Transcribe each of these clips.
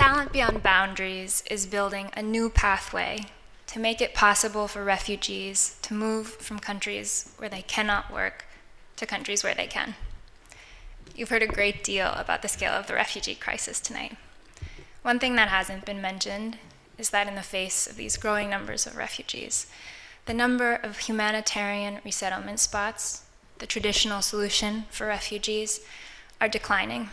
Talent Beyond Boundaries is building a new pathway to make it possible for refugees to move from countries where they cannot work to countries where they can. You've heard a great deal about the scale of the refugee crisis tonight. One thing that hasn't been mentioned is that in the face of these growing numbers of refugees, the number of humanitarian resettlement spots, the traditional solution for refugees, are declining.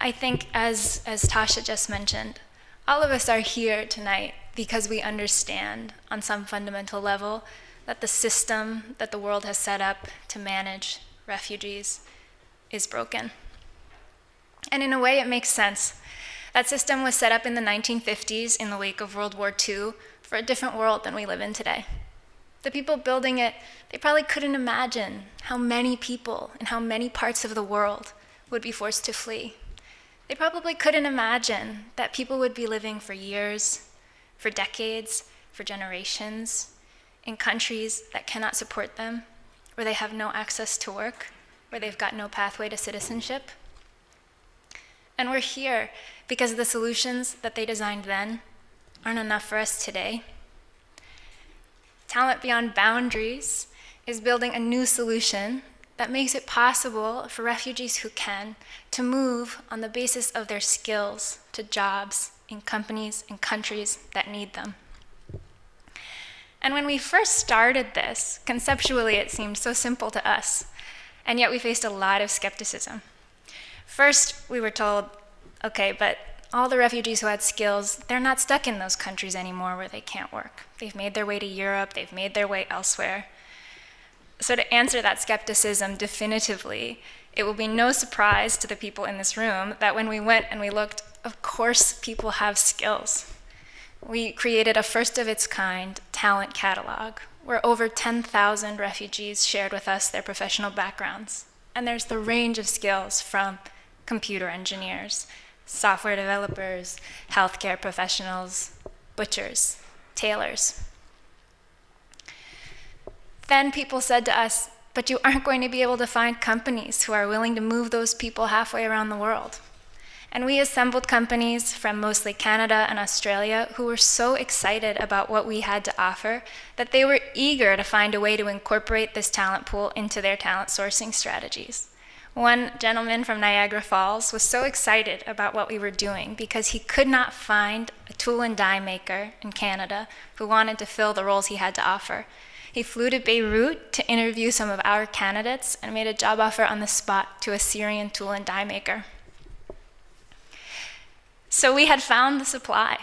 I think, as Tasha just mentioned, all of us are here tonight because we understand on some fundamental level that the system that the world has set up to manage refugees is broken. And in a way, it makes sense. That system was set up in the 1950s in the wake of World War II for a different world than we live in today. The people building it, they probably couldn't imagine how many people in how many parts of the world would be forced to flee. They probably couldn't imagine that people would be living for years, for decades, for generations, in countries that cannot support them, where they have no access to work, where they've got no pathway to citizenship. And we're here because the solutions that they designed then aren't enough for us today. Talent Beyond Boundaries is building a new solution that makes it possible for refugees who can to move on the basis of their skills to jobs in companies and countries that need them. And when we first started this, conceptually it seemed so simple to us, and yet we faced a lot of skepticism. First, we were told, okay, but all the refugees who had skills, they're not stuck in those countries anymore where they can't work. They've made their way to Europe, they've made their way elsewhere. So to answer that skepticism definitively, it will be no surprise to the people in this room that when we went and we looked, of course people have skills. We created a first of its kind talent catalog where over 10,000 refugees shared with us their professional backgrounds. And there's the range of skills from computer engineers, software developers, healthcare professionals, butchers, tailors. Then people said to us, but you aren't going to be able to find companies who are willing to move those people halfway around the world. And we assembled companies from mostly Canada and Australia who were so excited about what we had to offer that they were eager to find a way to incorporate this talent pool into their talent sourcing strategies. One gentleman from Niagara Falls was so excited about what we were doing because he could not find a tool and die maker in Canada who wanted to fill the roles he had to offer. He flew to Beirut to interview some of our candidates and made a job offer on the spot to a Syrian tool and die maker. So we had found the supply.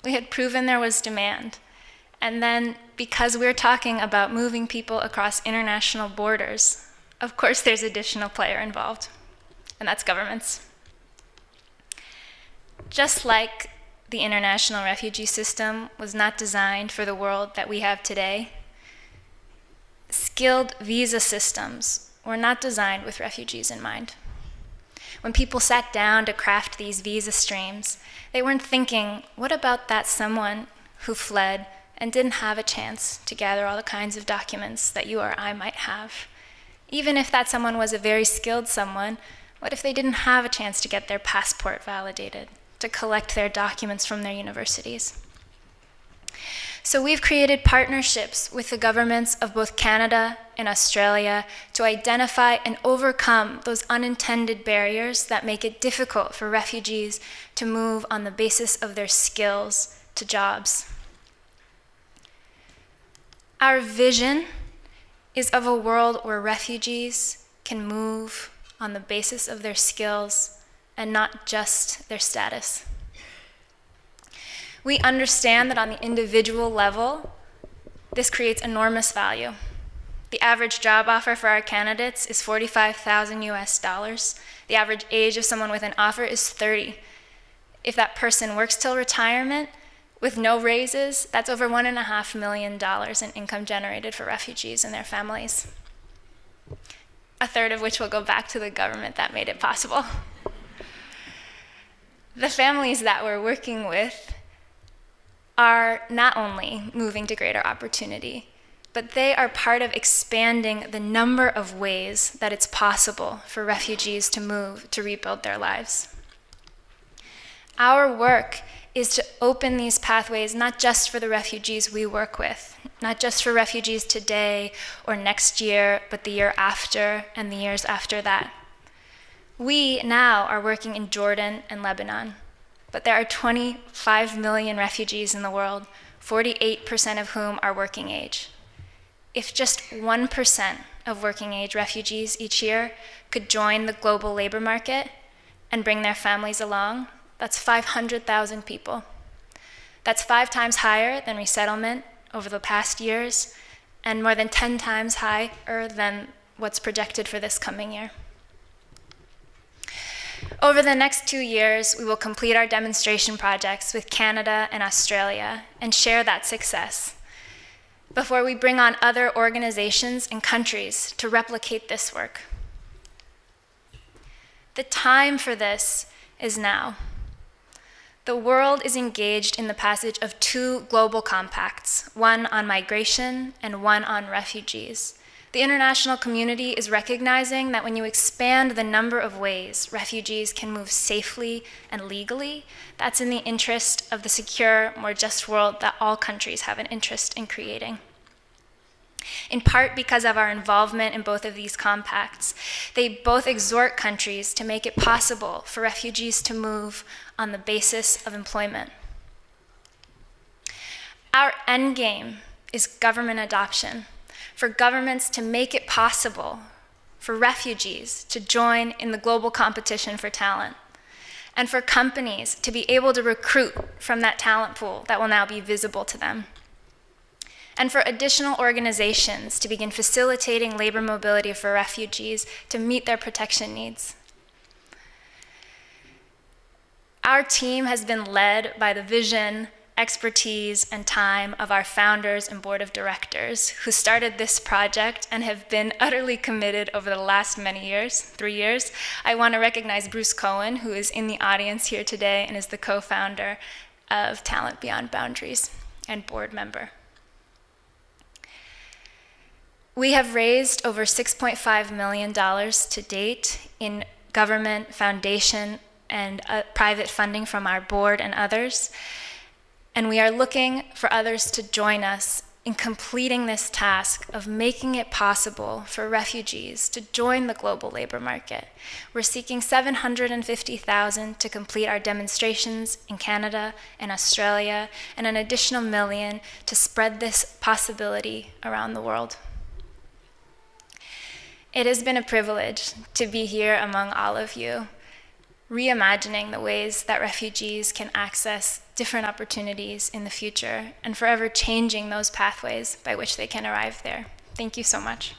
We had proven there was demand. And then, because we're talking about moving people across international borders, of course there's an additional player involved, and that's governments. Just like the international refugee system was not designed for the world that we have today, skilled visa systems were not designed with refugees in mind. When people sat down to craft these visa streams, they weren't thinking, what about that someone who fled and didn't have a chance to gather all the kinds of documents that you or I might have? Even if that someone was a very skilled someone, what if they didn't have a chance to get their passport validated, to collect their documents from their universities? So we've created partnerships with the governments of both Canada and Australia to identify and overcome those unintended barriers that make it difficult for refugees to move on the basis of their skills to jobs. Our vision is of a world where refugees can move on the basis of their skills and not just their status. We understand that on the individual level, this creates enormous value. The average job offer for our candidates is $45,000 US. The average age of someone with an offer is 30. If that person works till retirement with no raises, that's over $1.5 million in income generated for refugees and their families. A third of which will go back to the government that made it possible. The families that we're working with are not only moving to greater opportunity, but they are part of expanding the number of ways that it's possible for refugees to move to rebuild their lives. Our work is to open these pathways not just for the refugees we work with, not just for refugees today or next year, but the year after and the years after that. We now are working in Jordan and Lebanon, but there are 25 million refugees in the world, 48% of whom are working age. If just 1% of working age refugees each year could join the global labor market and bring their families along, that's 500,000 people. That's 5 times higher than resettlement over the past years, and more than 10 times higher than what's projected for this coming year. Over the next 2 years, we will complete our demonstration projects with Canada and Australia and share that success before we bring on other organizations and countries to replicate this work. The time for this is now. The world is engaged in the passage of 2 global compacts, one on migration and one on refugees. The international community is recognizing that when you expand the number of ways refugees can move safely and legally, that's in the interest of the secure, more just world that all countries have an interest in creating. In part because of our involvement in both of these compacts, they both exhort countries to make it possible for refugees to move on the basis of employment. Our end game is government adoption, for governments to make it possible for refugees to join in the global competition for talent, and for companies to be able to recruit from that talent pool that will now be visible to them, and for additional organizations to begin facilitating labor mobility for refugees to meet their protection needs. Our team has been led by the vision, expertise, and time of our founders and board of directors who started this project and have been utterly committed over the last many years, 3 years. I want to recognize Bruce Cohen, who is in the audience here today and is the co-founder of Talent Beyond Boundaries and board member. We have raised over $6.5 million to date in government, foundation, and private funding from our board and others. And we are looking for others to join us in completing this task of making it possible for refugees to join the global labor market. We're seeking $750,000 to complete our demonstrations in Canada and Australia, and an additional $1 million to spread this possibility around the world. It has been a privilege to be here among all of you, reimagining the ways that refugees can access different opportunities in the future and forever changing those pathways by which they can arrive there. Thank you so much.